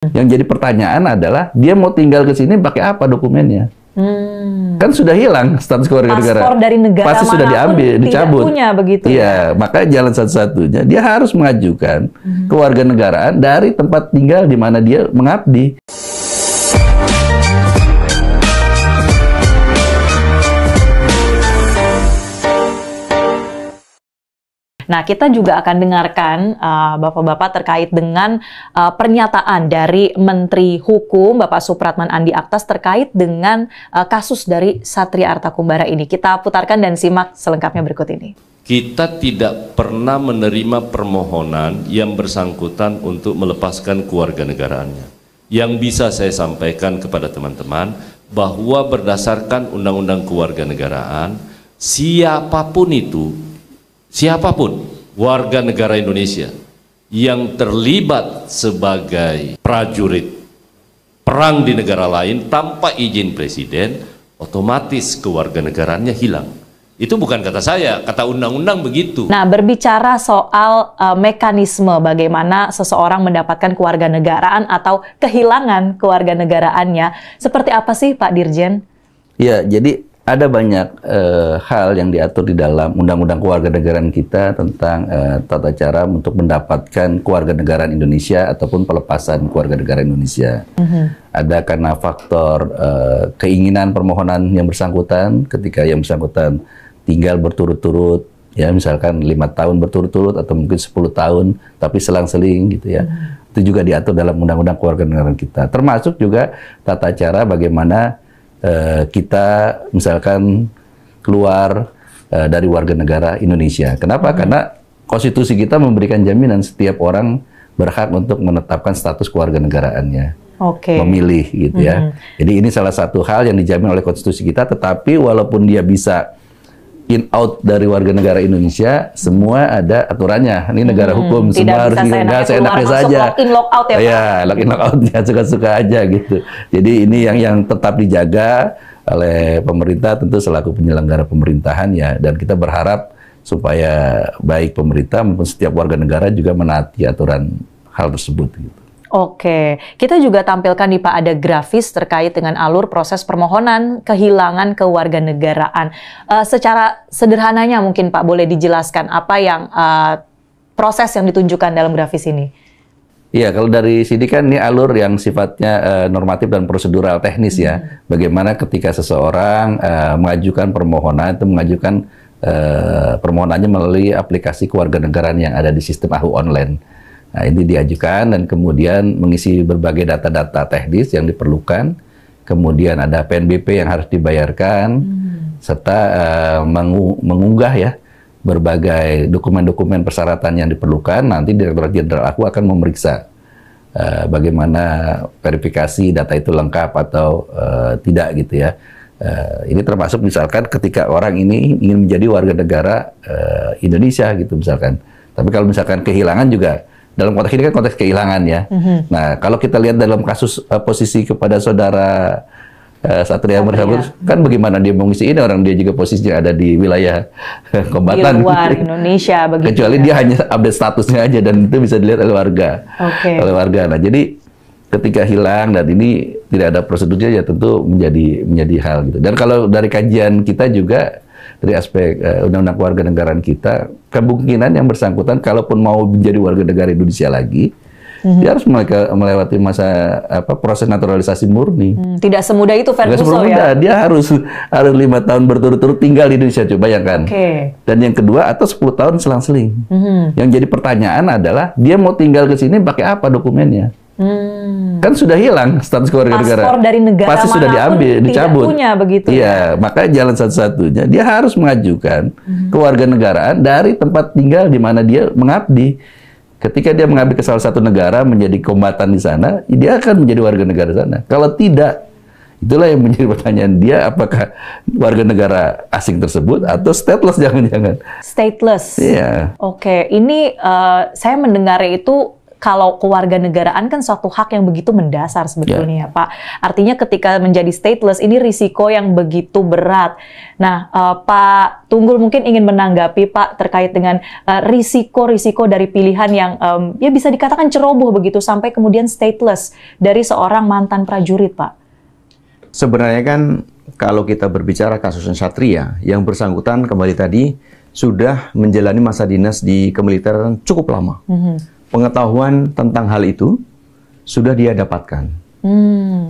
Yang jadi pertanyaan adalah dia mau tinggal ke sini pakai apa dokumennya? Kan sudah hilang status keluarga negara. Paspor dari negara pasti sudah diambil, dicabut. Tidak punya begitu. Iya, maka jalan satu-satunya dia harus mengajukan kewarganegaraan dari tempat tinggal di mana dia mengabdi. Nah, kita juga akan dengarkan Bapak-Bapak terkait dengan pernyataan dari Menteri Hukum Bapak Supratman Andi Aktas terkait dengan kasus dari Satria Artakumbara ini. Kita putarkan dan simak selengkapnya berikut ini. Kita tidak pernah menerima permohonan yang bersangkutan untuk melepaskan kewarganegaraannya. Yang bisa saya sampaikan kepada teman-teman bahwa berdasarkan Undang-Undang Kewarganegaraan, siapapun warga negara Indonesia yang terlibat sebagai prajurit perang di negara lain tanpa izin presiden, otomatis kewarganegaraannya hilang. Itu bukan kata saya, kata undang-undang begitu. Nah, berbicara soal mekanisme bagaimana seseorang mendapatkan kewarganegaraan atau kehilangan kewarganegaraannya, seperti apa sih Pak Dirjen? Ya, jadi ada banyak hal yang diatur di dalam Undang-Undang Kewarganegaraan kita tentang tata cara untuk mendapatkan kewarganegaraan Indonesia ataupun pelepasan kewarganegaraan Indonesia. Ada karena faktor keinginan permohonan yang bersangkutan ketika yang bersangkutan tinggal berturut-turut, ya misalkan 5 tahun berturut-turut atau mungkin 10 tahun, tapi selang-seling gitu ya. Itu juga diatur dalam Undang-Undang Kewarganegaraan kita. Termasuk juga tata cara bagaimana kita misalkan keluar dari warga negara Indonesia. Kenapa? Karena konstitusi kita memberikan jaminan setiap orang berhak untuk menetapkan status kewarganegaraannya. Memilih gitu ya. Jadi ini salah satu hal yang dijamin oleh konstitusi kita, tetapi walaupun dia bisa in out dari warga negara Indonesia, semua ada aturannya. Ini negara hukum, semua harus nggak seenaknya saja. Lock in lock out ya, Pak? Ya, lock in lock out ya, suka-suka aja gitu. Jadi ini yang tetap dijaga oleh pemerintah tentu selaku penyelenggara pemerintahan ya, dan kita berharap supaya baik pemerintah maupun setiap warga negara juga menaati aturan hal tersebut gitu. Oke, kita juga tampilkan nih Pak ada grafis terkait dengan alur proses permohonan kehilangan kewarganegaraan. Secara sederhananya mungkin Pak boleh dijelaskan apa yang proses yang ditunjukkan dalam grafis ini? Iya, kalau dari sini kan ini alur yang sifatnya normatif dan prosedural teknis ya. Bagaimana ketika seseorang mengajukan permohonan, itu mengajukan permohonannya melalui aplikasi kewarganegaraan yang ada di sistem AHU online. Nah, ini diajukan dan kemudian mengisi berbagai data-data teknis yang diperlukan. Kemudian ada PNBP yang harus dibayarkan, serta mengunggah ya berbagai dokumen-dokumen persyaratan yang diperlukan. Nanti Direktorat Jenderal AHU akan memeriksa bagaimana verifikasi data itu lengkap atau tidak gitu ya. Ini termasuk misalkan ketika orang ini ingin menjadi warga negara Indonesia gitu misalkan. Tapi kalau misalkan kehilangan juga, dalam konteks ini kan konteks kehilangan ya. Nah, kalau kita lihat dalam kasus posisi kepada saudara Satria Artakumbara, kan bagaimana dia mengisi ini, orang dia juga posisinya ada di wilayah kombatan. Di luar Indonesia begitu. Kecuali dia hanya update statusnya aja dan itu bisa dilihat oleh warga. Oleh warga. Nah, jadi ketika hilang dan ini tidak ada prosedurnya ya tentu menjadi hal gitu. Dan kalau dari kajian kita juga dari aspek Undang-Undang Kewarganegaraan kita, kemungkinan yang bersangkutan kalaupun mau menjadi warga negara Indonesia lagi, dia harus melewati masa proses naturalisasi murni. Tidak semudah itu, Ferguson ya? Dia harus 5 tahun berturut-turut tinggal di Indonesia, coba bayangkan. Dan yang kedua, atau 10 tahun selang-seling. Yang jadi pertanyaan adalah, dia mau tinggal ke sini pakai apa dokumennya? Kan sudah hilang status kewarganegaraan. Paspor dari negara pasti sudah diambil, dicabut. Tidak punya begitu. Iya, maka jalan satu-satunya dia harus mengajukan kewarganegaraan dari tempat tinggal di mana dia mengabdi. Ketika dia mengabdi ke salah satu negara menjadi kombatan di sana, dia akan menjadi warga negara sana. Kalau tidak, itulah yang menjadi pertanyaan dia, apakah warga negara asing tersebut atau stateless jangan-jangan. Stateless. Iya. Oke, ini saya mendengar itu kalau kewarganegaraan kan suatu hak yang begitu mendasar sebetulnya ya Pak. Artinya ketika menjadi stateless ini risiko yang begitu berat. Nah, Pak Tunggul mungkin ingin menanggapi Pak terkait dengan risiko-risiko dari pilihan yang ya bisa dikatakan ceroboh begitu sampai kemudian stateless dari seorang mantan prajurit Pak. Sebenarnya kan kalau kita berbicara kasus Satria, yang bersangkutan kembali tadi sudah menjalani masa dinas di kemiliteran cukup lama. Pengetahuan tentang hal itu sudah dia dapatkan.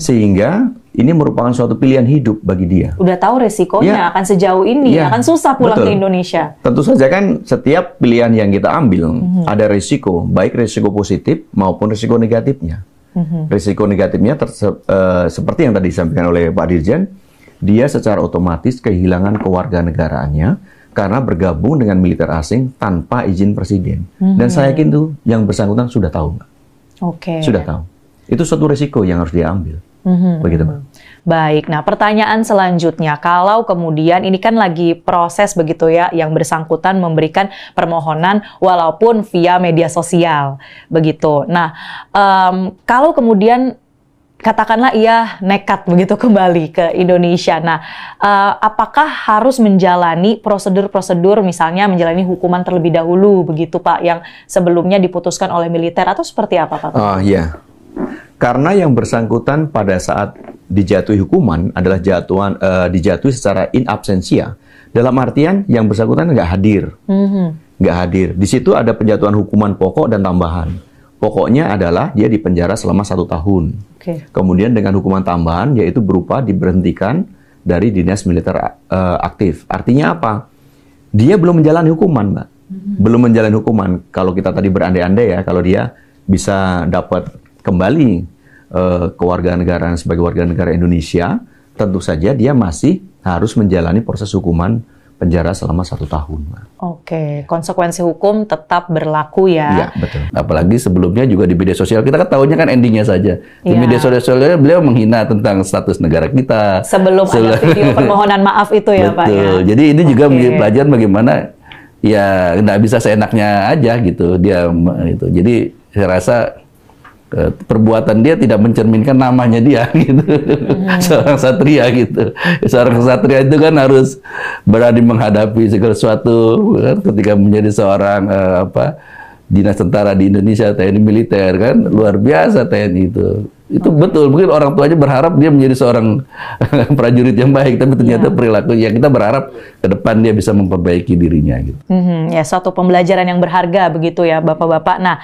Sehingga ini merupakan suatu pilihan hidup bagi dia. Udah tahu resikonya akan sejauh ini, akan susah pulang ke Indonesia. Tentu saja kan setiap pilihan yang kita ambil ada risiko, baik risiko positif maupun risiko negatifnya. Risiko negatifnya seperti yang tadi disampaikan oleh Pak Dirjen, dia secara otomatis kehilangan kewarganegaraannya karena bergabung dengan militer asing tanpa izin presiden. Dan saya yakin tuh yang bersangkutan sudah tahu, Mbak. Sudah tahu. Itu suatu risiko yang harus dia ambil. Begitu, Mbak. Baik, nah pertanyaan selanjutnya, kalau kemudian ini kan lagi proses begitu ya, yang bersangkutan memberikan permohonan walaupun via media sosial, begitu. Nah, kalau kemudian katakanlah ia nekat begitu kembali ke Indonesia. Nah, apakah harus menjalani prosedur-prosedur, misalnya menjalani hukuman terlebih dahulu, begitu Pak, yang sebelumnya diputuskan oleh militer atau seperti apa Pak? Iya, karena yang bersangkutan pada saat dijatuhi hukuman adalah dijatuhi secara in absentia. Dalam artian yang bersangkutan nggak hadir, nggak hadir. Di situ ada penjatuhan hukuman pokok dan tambahan. Pokoknya adalah dia dipenjara selama 1 tahun. Kemudian dengan hukuman tambahan yaitu berupa diberhentikan dari dinas militer aktif. Artinya apa? Dia belum menjalani hukuman, Mbak. Belum menjalani hukuman. Kalau kita tadi berandai-andai ya, kalau dia bisa dapat kembali kewarganegaraan sebagai warga negara Indonesia, tentu saja dia masih harus menjalani proses hukuman penjara selama 1 tahun. Oke, konsekuensi hukum tetap berlaku ya. Iya, betul. Apalagi sebelumnya juga di media sosial, kita kan tahunya kan endingnya saja. Di media sosialnya beliau menghina tentang status negara kita. Sebelum ada video permohonan maaf itu ya Pak ya. Jadi ini juga menjadi pelajaran bagaimana ya nggak bisa seenaknya aja gitu dia itu. Jadi saya rasa perbuatan dia tidak mencerminkan namanya dia gitu. Seorang satria gitu. Seorang satria itu kan harus berani menghadapi segala sesuatu kan, ketika menjadi seorang dinas tentara di Indonesia, TNI militer kan luar biasa TNI itu. Itu betul, mungkin orang tuanya berharap dia menjadi seorang prajurit yang baik, tapi ternyata perilaku ya kita berharap ke depan dia bisa memperbaiki dirinya gitu. Ya, suatu pembelajaran yang berharga begitu ya Bapak-bapak. Nah,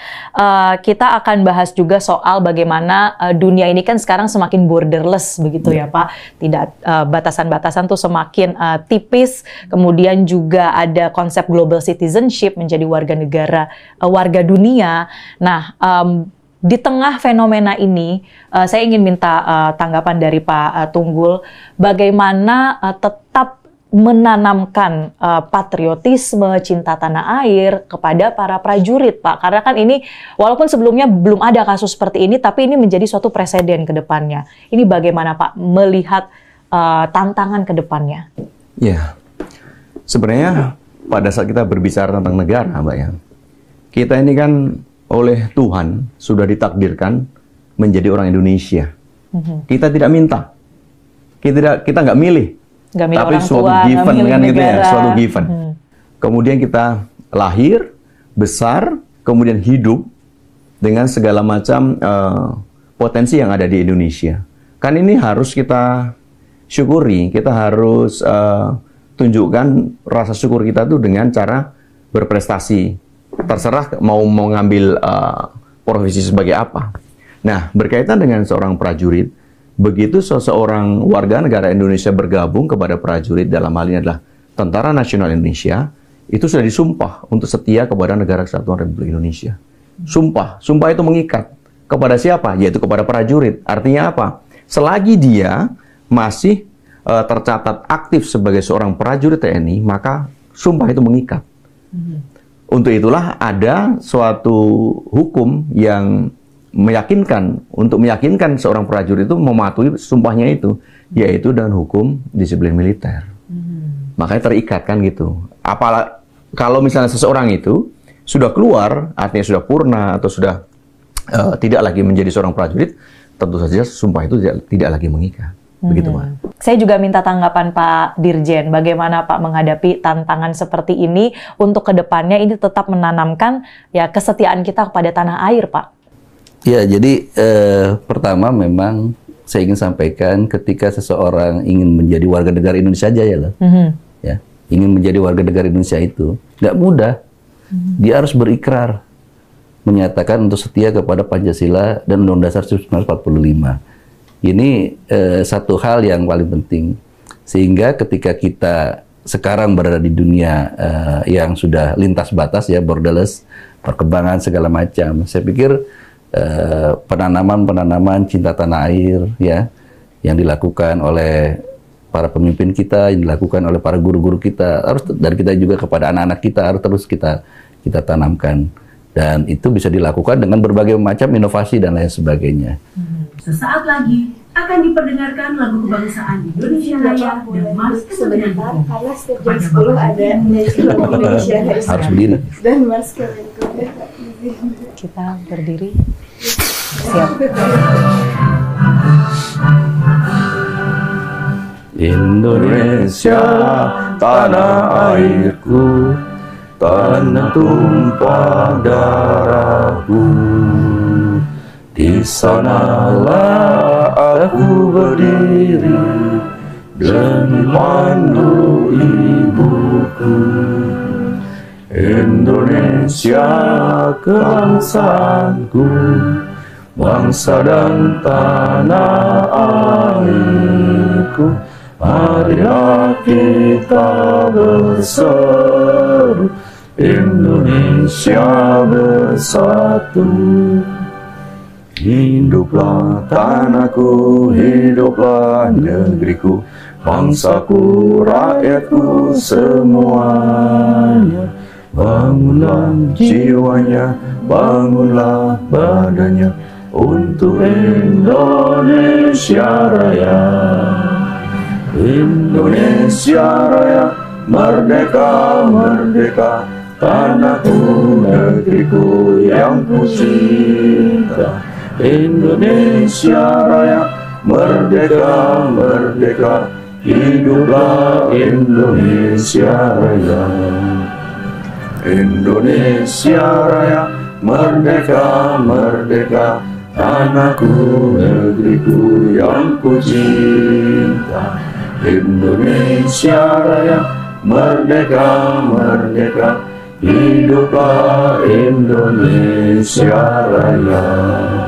kita akan bahas juga soal bagaimana dunia ini kan sekarang semakin borderless begitu ya Pak. Tidak batasan-batasan tuh semakin tipis, kemudian juga ada konsep global citizenship, menjadi warga negara, warga dunia. Nah, di tengah fenomena ini, saya ingin minta tanggapan dari Pak Tunggul, bagaimana tetap menanamkan patriotisme, cinta tanah air kepada para prajurit, Pak. Karena kan ini, walaupun sebelumnya belum ada kasus seperti ini, tapi ini menjadi suatu preseden ke depannya. Ini bagaimana Pak melihat tantangan ke depannya? Ya, sebenarnya pada saat kita berbicara tentang negara, Mbak ya, kita ini kan oleh Tuhan sudah ditakdirkan menjadi orang Indonesia. Kita tidak minta, kita nggak milih, tapi suatu given kan gitu ya, suatu given. Kemudian kita lahir, besar, kemudian hidup dengan segala macam potensi yang ada di Indonesia. Kan ini harus kita syukuri, kita harus tunjukkan rasa syukur kita tuh dengan cara berprestasi. Terserah mau ngambil profesi sebagai apa. Nah, berkaitan dengan seorang prajurit, begitu seseorang warga negara Indonesia bergabung kepada prajurit, dalam hal ini adalah Tentara Nasional Indonesia, itu sudah disumpah untuk setia kepada Negara Kesatuan Republik Indonesia. Sumpah itu mengikat. Kepada siapa? Yaitu kepada prajurit. Artinya apa? Selagi dia masih tercatat aktif sebagai seorang prajurit TNI, maka sumpah itu mengikat. Untuk itulah ada suatu hukum yang meyakinkan seorang prajurit itu mematuhi sumpahnya itu, yaitu dengan hukum disiplin militer. Makanya terikat kan gitu. Apalagi kalau misalnya seseorang itu sudah keluar, artinya sudah purna atau sudah tidak lagi menjadi seorang prajurit, tentu saja sumpah itu tidak lagi mengikat. Begitu, Pak. Saya juga minta tanggapan Pak Dirjen, bagaimana Pak menghadapi tantangan seperti ini untuk kedepannya ini tetap menanamkan ya kesetiaan kita kepada tanah air, Pak. Ya, jadi pertama memang saya ingin sampaikan ketika seseorang ingin menjadi warga negara Indonesia saja ya, ingin menjadi warga negara Indonesia itu nggak mudah. Dia harus berikrar menyatakan untuk setia kepada Pancasila dan Undang-Undang Dasar 1945. Ini satu hal yang paling penting, sehingga ketika kita sekarang berada di dunia yang sudah lintas batas ya, borderless, perkembangan segala macam, saya pikir penanaman cinta tanah air ya yang dilakukan oleh para pemimpin kita, yang dilakukan oleh para guru-guru kita, harus dari kita juga kepada anak-anak kita harus terus kita tanamkan, dan itu bisa dilakukan dengan berbagai macam inovasi dan lain sebagainya. Sesaat lagi akan diperdengarkan lagu kebangsaan Indonesia Raya dan Mars sebentar, karena setiap jam 10 ada Indonesia Raya. Harus berdiri. Dan Mars Kemenko. Kita berdiri. Siap. Indonesia, tanah airku, tanah tumpah darahku. Di sanalah aku berdiri demi pandu ibuku. Indonesia kebangsaanku, bangsa dan tanah airku. Marilah kita berseru, Indonesia bersatu. Hiduplah tanahku, hiduplah negeriku, bangsaku, rakyatku semuanya. Bangunlah jiwanya, bangunlah badannya untuk Indonesia Raya. Indonesia Raya, merdeka, merdeka, tanahku, negeriku yang ku cinta. Indonesia Raya, merdeka, merdeka, hiduplah Indonesia Raya. Indonesia Raya, merdeka, merdeka, tanahku, negeriku yang ku cinta. Indonesia Raya, merdeka, merdeka, hiduplah Indonesia Raya.